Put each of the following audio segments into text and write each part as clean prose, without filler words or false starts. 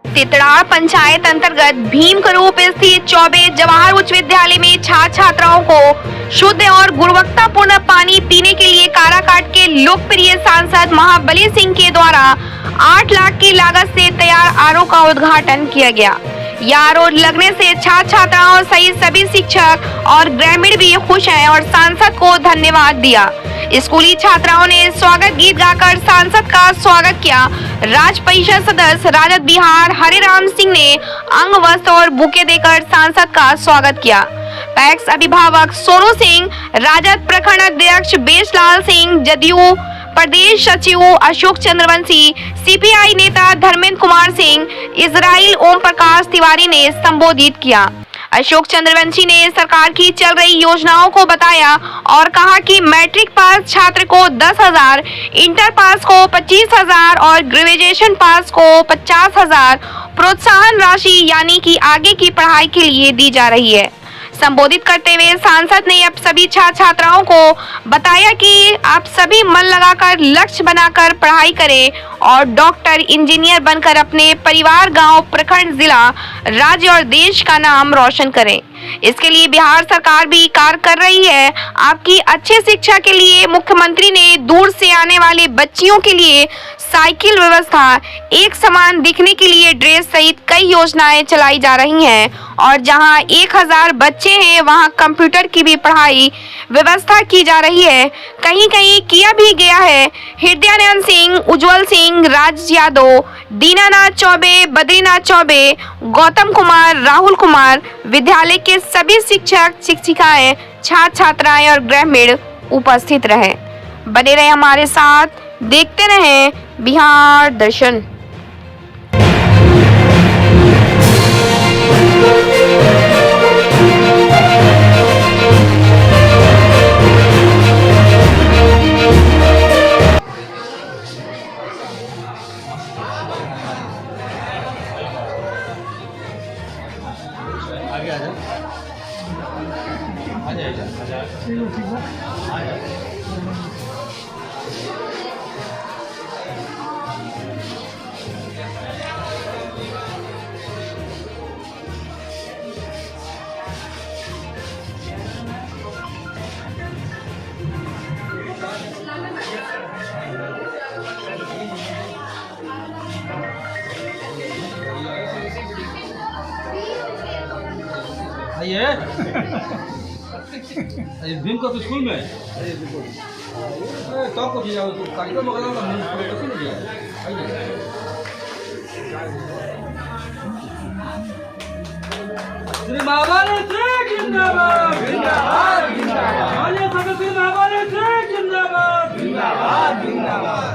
तितड़ाड़ पंचायत अंतर्गत भीम करूप स्थित चौबे जवाहर उच्च विद्यालय में छात्र छात्राओं को शुद्ध और गुणवत्तापूर्ण पानी पीने के लिए काराकाट के लोकप्रिय सांसद महाबली सिंह के द्वारा 8 लाख की लागत से तैयार आरओ का उद्घाटन किया गया। यह आरओ लगने से छात्र छात्राओं सहित सभी शिक्षक और ग्रामीण भी खुश हैं और सांसद को धन्यवाद दिया। स्कूली छात्राओं ने स्वागत गीत गाकर सांसद का स्वागत किया। राज्य परिषद सदस्य राजद बिहार हरिराम सिंह ने अंग वस्त्र और बुके देकर सांसद का स्वागत किया। पैक्स अभिभावक सोनू सिंह, राजद प्रखंड अध्यक्ष बेशलाल सिंह, जदयू प्रदेश सचिव अशोक चंद्रवंशी, सीपीआई नेता धर्मेंद्र कुमार सिंह, इजराइल ओम प्रकाश तिवारी ने संबोधित किया। अशोक चंद्रवंशी ने सरकार की चल रही योजनाओं को बताया और कहा कि मैट्रिक पास छात्र को 10,000, इंटर पास को 25,000 और ग्रेजुएशन पास को 50,000 प्रोत्साहन राशि यानी कि आगे की पढ़ाई के लिए दी जा रही है। संबोधित करते हुए सांसद ने अब सभी छात्र छात्राओं को बताया कि आप सभी मन लगाकर लक्ष्य बनाकर पढ़ाई करें और डॉक्टर, इंजीनियर बनकर अपने परिवार, गांव, प्रखंड, जिला, राज्य और देश का नाम रोशन करें। इसके लिए बिहार सरकार भी कार्य कर रही है। आपकी अच्छी शिक्षा के लिए मुख्यमंत्री ने दूर से आने वाले बच्चियों के लिए साइकिल व्यवस्था, एक समान दिखने के लिए ड्रेस सहित कई योजनाएं चलाई जा रही हैं और जहां 1000 बच्चे हैं वहां कंप्यूटर की भी पढ़ाई व्यवस्था की जा रही है। कहीं कहीं किया भी गया है। हृदयानंद सिंह, उज्जवल सिंह, राज यादव, दीनानाथ चौबे, बद्रीनाथ चौबे, गौतम कुमार, राहुल कुमार, विद्यालय के सभी शिक्षक, शिक्षिकाएं, छात्र छात्राएं और ग्रामीण उपस्थित रहे। बने रहे हमारे साथ, देखते रहें बिहार दर्शन। आगे आइए। भीम का तो स्कूल में टॉप को जाओ तो कार्यक्रम वगैरह का मेन कैसे नहीं गया। श्री महाबली सिंह जिंदाबाद, जिंदाबाद, जिंदाबाद। श्री महाबली सिंह जिंदाबाद, जिंदाबाद, जिंदाबाद।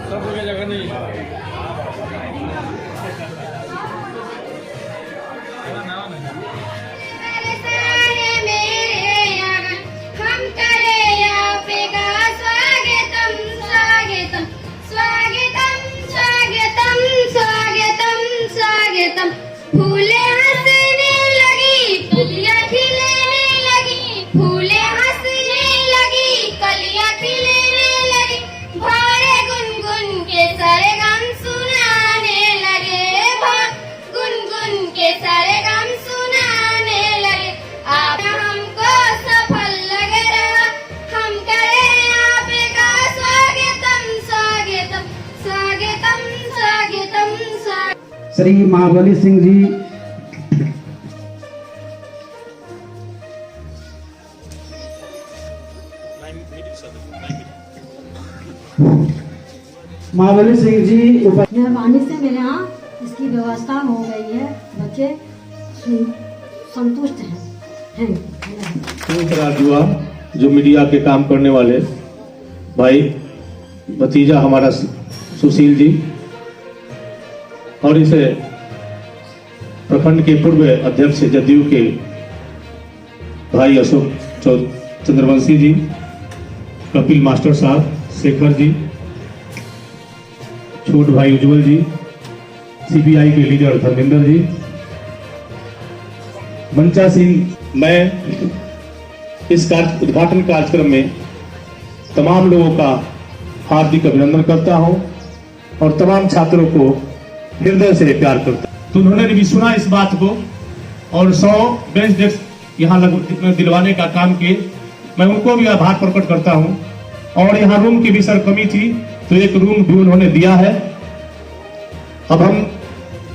सब जगह नहीं फूले हंसने लगी, कलियां खिलने लगी, फूले हंसने लगी, कलियां खिलने लगी, भोरे गुनगुन के सरगम सुनाने लगे, गुनगुन के सरगम सुनाने लगे। आप हमको सफल लग रहा, हम करें आपका स्वागतम, स्वागतम, स्वागतम, स्वागतम, स्वागतम। श्री महाबली सिंह जी मेहरबानी से मेरे यहाँ इसकी व्यवस्था हो गई है। बच्चे संतुष्ट हैं। जुआ जो मीडिया के काम करने वाले भाई भतीजा हमारा सुशील जी और इसे प्रखंड के पूर्व अध्यक्ष जदयू के भाई अशोक चंद्रवंशी जी, कपिल मास्टर साहब, शेखर जी, छोट भाई उज्जवल जी, सीपीआई के लीडर धर्मेंद्र जी, मंचा सिंह। मैं इस उद्घाटन कार्यक्रम में तमाम लोगों का हार्दिक अभिनंदन करता हूं और तमाम छात्रों को हृदय से प्यार करता हूं। तो उन्होंने भी सुना इस बात को और 100 बेंच डेस्क यहाँ दिलवाने का काम किए। मैं उनको भी आभार प्रकट करता हूं। और यहाँ रूम की भी सर कमी थी तो एक रूम भी उन्होंने दिया है। अब हम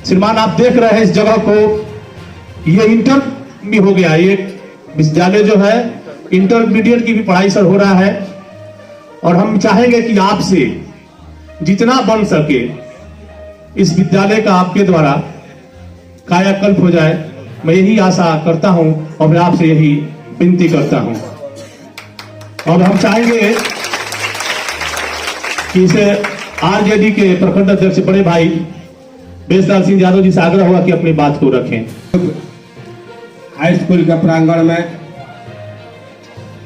श्रीमान आप देख रहे हैं इस जगह को, ये इंटर भी हो गया। ये विद्यालय जो है इंटरमीडिएट की भी पढ़ाई सर हो रहा है और हम चाहेंगे कि आपसे जितना बन सके इस विद्यालय का आपके द्वारा कायाकल्प हो जाए। मैं यही आशा करता हूं और मैं आपसे यही विनती करता हूं। और हम चाहेंगे कि इसे आरजेडी के प्रखंड अध्यक्ष बड़े भाई बेसलाल सिंह यादव जी से आग्रह हुआ कि अपनी बात को रखें। हाई स्कूल के प्रांगण में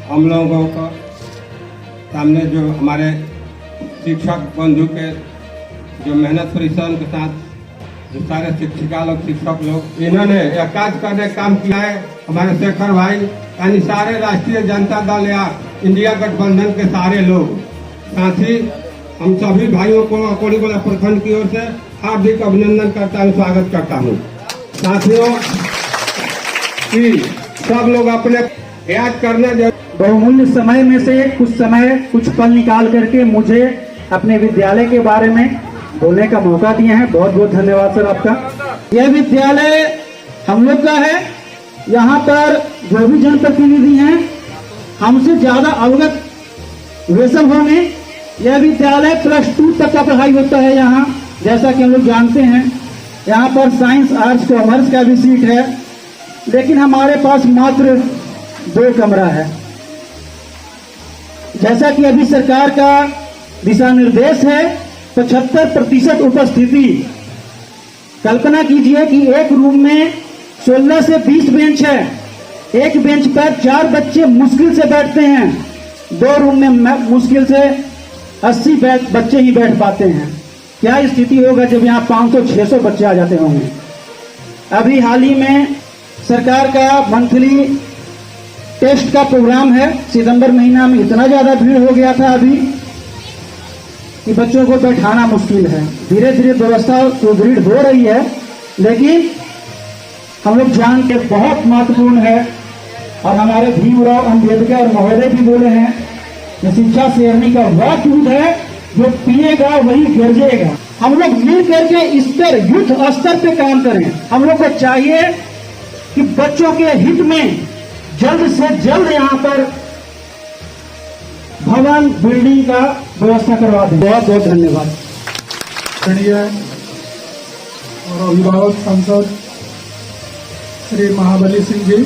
हम लोगों को सामने जो हमारे शिक्षक बंधु के जो मेहनत परिश्रम के साथ जो सारे शिक्षिका लोग शिक्षक लोग इन्होंने यह कार्य करने काम किया है। हमारे शेखर भाई यानी सारे राष्ट्रीय जनता दल या इंडिया गठबंधन के सारे लोग, साथ ही हम सभी भाइयों को अकोड़ीगोला प्रखंड की ओर से हार्दिक अभिनंदन करता हूँ, स्वागत करता हूँ। साथियों कि सब लोग अपने याद करना बहुमूल्य समय में से कुछ पल निकाल करके मुझे अपने विद्यालय के बारे में बोलने का मौका दिए हैं। बहुत बहुत धन्यवाद सर आपका। यह विद्यालय हम लोग का है। यहाँ पर जो भी जनप्रतिनिधि हैं हमसे ज्यादा अवगत वे सब होंगे। यह विद्यालय +2 तक का पढ़ाई होता है यहाँ, जैसा कि हम लोग जानते हैं। यहाँ पर साइंस आर्ट्स कॉमर्स का भी सीट है, लेकिन हमारे पास मात्र 2 कमरा है। जैसा कि अभी सरकार का दिशा निर्देश है 75% उपस्थिति। कल्पना कीजिए कि एक रूम में 16 से 20 बेंच है। एक बेंच पर 4 बच्चे मुश्किल से बैठते हैं। 2 रूम में मुश्किल से 80 बच्चे ही बैठ पाते हैं। क्या स्थिति होगा जब यहाँ 500-600 बच्चे आ जाते होंगे। अभी हाल ही में सरकार का मंथली टेस्ट का प्रोग्राम है। सितंबर महीना में इतना ज्यादा भीड़ हो गया था अभी कि बच्चों को बैठाना मुश्किल है। धीरे धीरे व्यवस्था सुदृढ़ हो रही है, लेकिन हम लोग जान के बहुत महत्वपूर्ण है। और हमारे भीमराव अंबेडकर महोदय भी बोले हैं कि शिक्षा शेरनी का वह दूध है जो पिएगा वही गरजेगा। हम लोग मिल करके इस पर युद्ध स्तर पे काम करें। हम लोग को चाहिए कि बच्चों के हित में जल्द से जल्द यहाँ पर भवन बिल्डिंग का व्यवस्था करवा दें। बहुत बहुत धन्यवाद। और अभिभावक सांसद श्री महाबली सिंह जी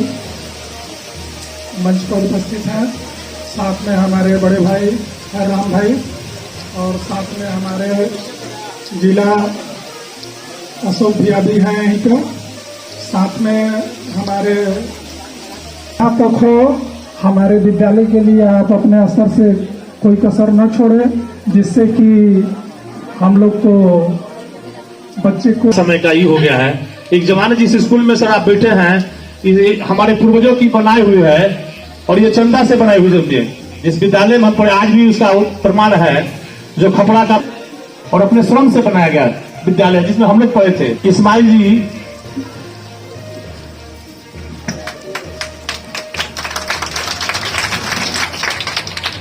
मंच पर उपस्थित हैं। साथ में हमारे बड़े भाई राम भाई और साथ में हमारे जिला अशोक भैया भी हैं यहीं पर। साथ में हमारे आप तक हो हमारे विद्यालय के लिए आप अपने स्तर से कोई कसर न छोड़े, जिससे कि हम लोग को बच्चे को समय का ही हो गया है। एक जमाने जिस स्कूल में सर आप बैठे हैं ये हमारे पूर्वजों की बनाई हुई है और ये चंदा से बनाई हुई जमीन। जिस विद्यालय में हम पढ़े आज भी उसका प्रमाण है, जो खपड़ा का और अपने श्रम से बनाया गया विद्यालय जिसमें हम लोग पढ़े थे। इस्माइल जी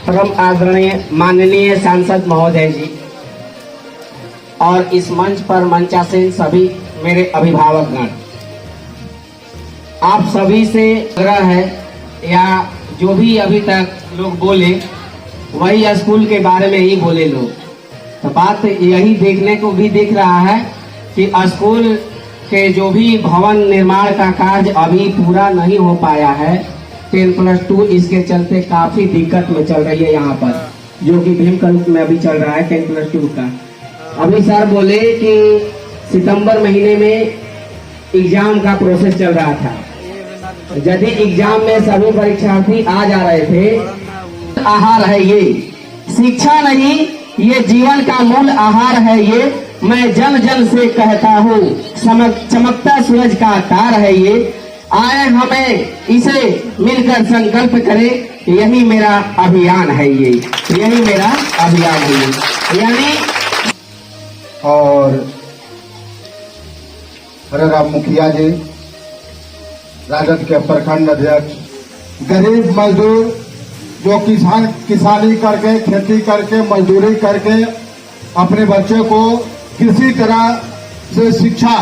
परम आदरणीय माननीय सांसद महोदय जी और इस मंच पर मंचासीन सभी मेरे अभिभावकगण, आप सभी से आग्रह है या जो भी अभी तक लोग बोले वही स्कूल के बारे में ही बोले लोग। तो बात यही देखने को भी दिख रहा है कि स्कूल के जो भी भवन निर्माण का कार्य अभी पूरा नहीं हो पाया है। 10+2 इसके चलते काफी दिक्कत में चल रही है यहाँ पर, जो कि भीमकंद में अभी चल रहा है 10+2 का। अभी सर बोले कि सितंबर महीने में एग्जाम का प्रोसेस चल रहा था। यदि एग्जाम में सभी परीक्षार्थी आ जा रहे थे, आहार है ये, शिक्षा नहीं ये जीवन का मूल आहार है ये। मैं जन जन से कहता हूँ चमकता सूरज का तार है ये। आए हमें इसे मिलकर संकल्प करें यही मेरा अभियान है, यही मेरा अभियान है ये। यानी और हरे राम मुखिया जी, राजद के प्रखंड अध्यक्ष, गरीब मजदूर जो किसानी करके, खेती करके, मजदूरी करके अपने बच्चे को किसी तरह से शिक्षा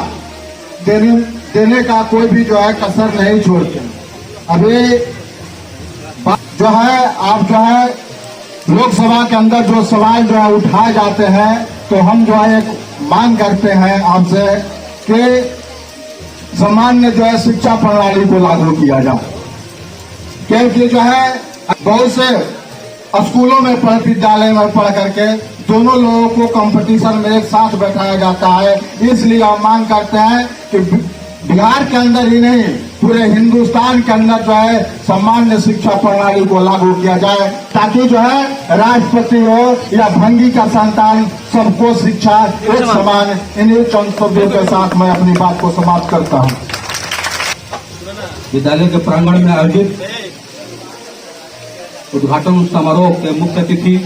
देने का कोई भी जो है कसर नहीं छोड़ते। अभी जो है आप जो है लोकसभा के अंदर जो सवाल जो है उठाए जाते हैं, तो हम जो है एक मांग करते हैं आपसे कि सामान्य जो है शिक्षा प्रणाली को लागू किया जाए, क्योंकि जो है बहुत से स्कूलों में विद्यालय में पढ़ करके दोनों लोगों को कंपटीशन में एक साथ बैठाया जाता है। इसलिए हम मांग करते हैं कि बिहार के अंदर ही नहीं पूरे हिंदुस्तान के अंदर जो है सामान्य शिक्षा प्रणाली को लागू किया जाए, ताकि जो है राष्ट्रपति हो या भंगी का संतान सबको शिक्षा एक समान। इन्हीं चंद शब्दों के साथ मैं अपनी बात को समाप्त करता हूँ। विद्यालय के प्रांगण में आयोजित उद्घाटन समारोह के मुख्य अतिथि,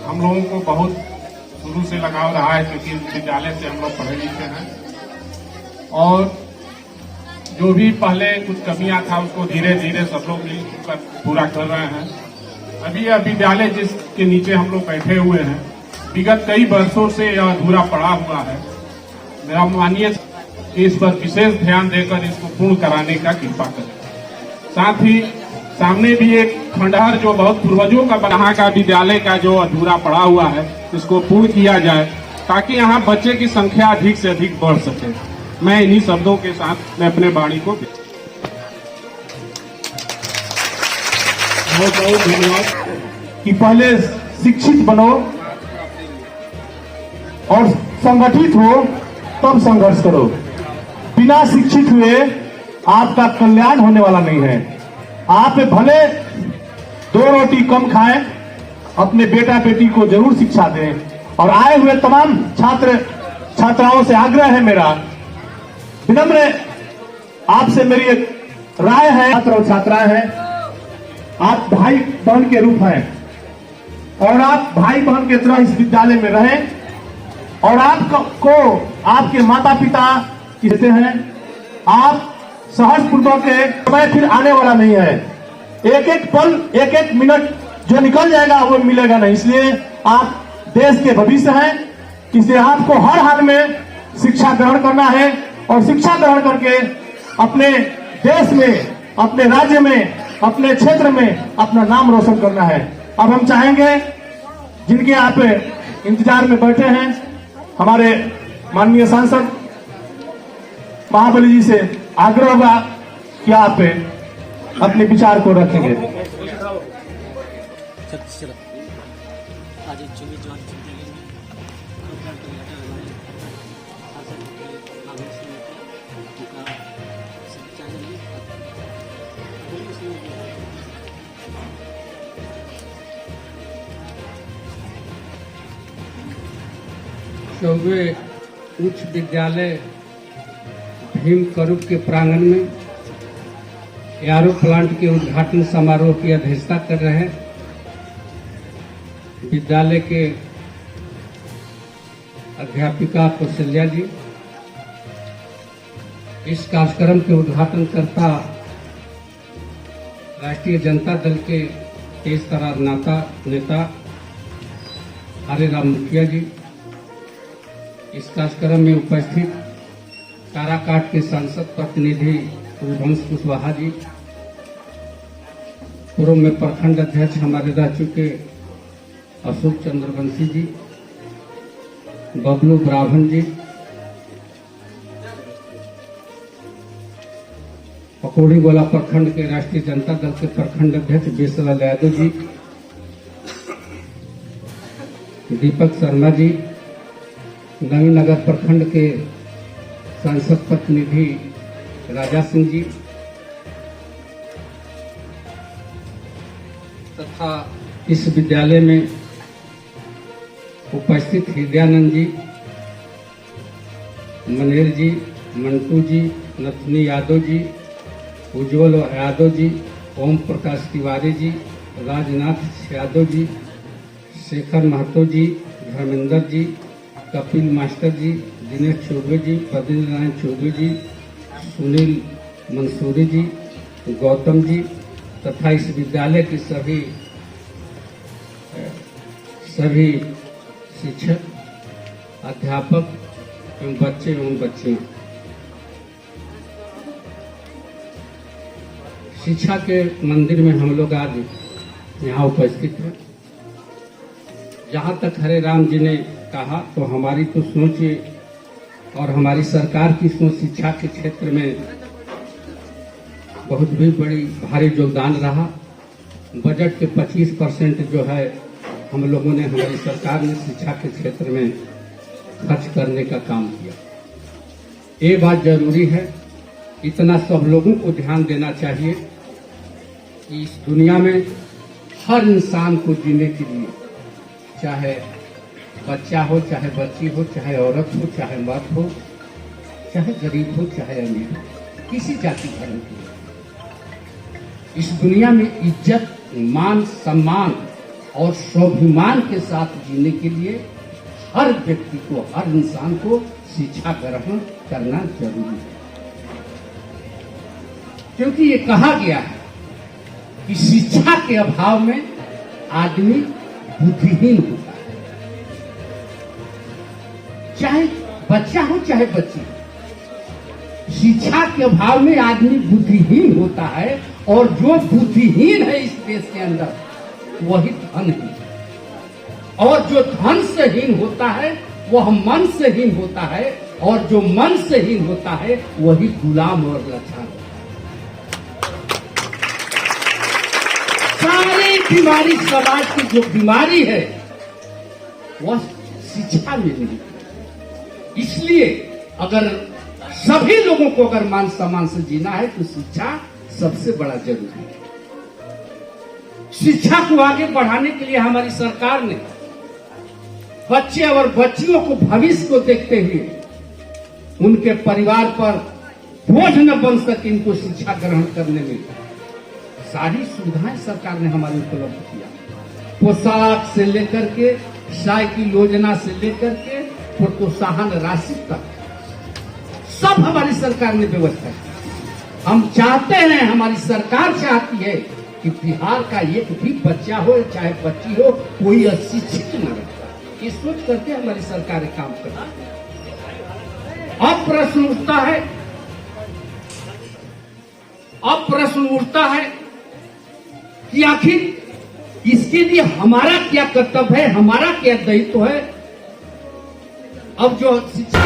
हम लोगों को बहुत शुरू से लगाव रहा है, क्योंकि विद्यालय से हम लोग पढ़े लिखे हैं और जो भी पहले कुछ कमियां था उसको धीरे धीरे सब लोग मिलकर पूरा कर रहे हैं। अभी यह विद्यालय जिसके नीचे हम लोग बैठे हुए हैं, विगत कई वर्षों से यह अधूरा पड़ा हुआ है। मेरा मानिए इस पर विशेष ध्यान देकर इसको पूर्ण कराने का कृपा करें। साथ ही सामने भी एक खंडहर जो बहुत पूर्वजों का यहाँ का विद्यालय का जो अधूरा पड़ा हुआ है, इसको पूर्ण किया जाए ताकि यहाँ बच्चे की संख्या अधिक से अधिक बढ़ सके। मैं इन्हीं शब्दों के साथ मैं अपने वाणी को बहुत बहुत धन्यवाद कि पहले शिक्षित बनो और संगठित हो तब संघर्ष करो। बिना शिक्षित हुए आपका कल्याण होने वाला नहीं है। आप भले 2 रोटी कम खाएं, अपने बेटा बेटी को जरूर शिक्षा दें। और आए हुए तमाम छात्र छात्राओं से आग्रह है मेरा, विनम्र आपसे मेरी एक राय है, छात्र और छात्राएं हैं, आप भाई बहन के रूप हैं और आप भाई बहन के तरह इस विद्यालय में रहें और आपको आपके माता पिता कहते हैं, आप सहज पूर्वक समय फिर आने वाला नहीं है। एक एक पल, एक एक मिनट जो निकल जाएगा वो मिलेगा नहीं। इसलिए आप देश के भविष्य हैं, इसलिए आपको हर हाल में शिक्षा ग्रहण करना है और शिक्षा ग्रहण करके अपने देश में, अपने राज्य में, अपने क्षेत्र में अपना नाम रोशन करना है। अब हम चाहेंगे जिनके आप इंतजार में बैठे हैं, हमारे माननीय सांसद महाबली जी से आग्रह होगा कि आप अपने विचार को रखेंगे। चौबे उच्च विद्यालय भीम करूप के प्रांगण में एआरओ प्लांट के उद्घाटन समारोह की अध्यक्षता कर रहे हैं विद्यालय के अध्यापिका कौशल्या जी। इस कार्यक्रम के उद्घाटनकर्ता राष्ट्रीय जनता दल के तेज तरार नेता हरे राम मुखिया जी। इस कार्यक्रम में उपस्थित काराकाट के सांसद प्रतिनिधि रघुवंश कुशवाहा जी, पूर्व में प्रखंड अध्यक्ष हमारे रह चुके अशोक चंद्रवंशी जी, बबलू ब्राह्मण जी, पकौड़ी गोला प्रखंड के राष्ट्रीय जनता दल के प्रखंड अध्यक्ष बेसलाल यादव जी, दीपक शर्मा जी, नवीनगर प्रखंड के सांसद प्रतिनिधि राजा सिंह जी तथा इस विद्यालय में उपस्थित हृदयानंद जी, मनेर जी, मंटू जी, नथनी यादव जी, उज्जवल यादव जी, ओम प्रकाश तिवारी जी, राजनाथ यादव जी, शेखर महतो जी, धर्मेंद्र जी, कपिल मास्टर जी, दिनेश चौबे जी, पदेंद्र नारायण चौबे जी, सुनील मंसूरी जी, गौतम जी तथा इस विद्यालय के सभी शिक्षक, अध्यापक एवं बच्चे एवं बच्चियां। शिक्षा के मंदिर में हम लोग आज यहाँ उपस्थित हैं। जहाँ तक हरे राम जी ने कहा तो हमारी तो सोच और हमारी सरकार की सोच शिक्षा के क्षेत्र में बहुत भी बड़ी भारी योगदान रहा। बजट के 25% जो है हम लोगों ने, हमारी सरकार ने शिक्षा के क्षेत्र में खर्च करने का काम किया। ये बात जरूरी है, इतना सब लोगों को ध्यान देना चाहिए कि इस दुनिया में हर इंसान को जीने के लिए, चाहे बच्चा हो, चाहे बच्ची हो, चाहे औरत हो, चाहे मर्द हो, चाहे गरीब हो, चाहे अमीर हो, किसी जाति धर्म की, इस दुनिया में इज्जत, मान, सम्मान और स्वाभिमान के साथ जीने के लिए हर व्यक्ति को, हर इंसान को शिक्षा ग्रहण करना जरूरी है। क्योंकि ये कहा गया है कि शिक्षा के अभाव में आदमी बुद्धिहीन होता है। चाहे बच्चा हो चाहे बच्ची, शिक्षा के अभाव में आदमी बुद्धिहीन होता है। और जो बुद्धिहीन है इस देश के अंदर वही धनहीन है, और जो धन से हीन होता है वह मन से हीन होता है, और जो मन से हीन होता है वही गुलाम और लाचार होता है। सारी बीमारी, समाज की जो बीमारी है वह शिक्षा में नहीं। इसलिए अगर सभी लोगों को अगर मान सम्मान से जीना है तो शिक्षा सबसे बड़ा जरूरी है। शिक्षा को आगे बढ़ाने के लिए हमारी सरकार ने बच्चे और बच्चियों को, भविष्य को देखते हुए उनके परिवार पर बोझ न बन सके, इनको शिक्षा ग्रहण करने में सारी सुविधाएं सरकार ने हमारी उपलब्ध किया। पोशाक से लेकर के, साइकिल योजना से लेकर के, प्रोत्साहन राशि तक सब हमारी सरकार ने व्यवस्था की। हम चाहते हैं, हमारी सरकार चाहती है कि बिहार का एक भी बच्चा हो चाहे बच्ची हो, कोई अशिक्षित न रहे। ये सोच करके हमारी सरकार काम करती है। अब प्रश्न उठता है कि आखिर इसके लिए हमारा क्या कर्तव्य है, हमारा क्या दायित्व है। अब जो शिक्षा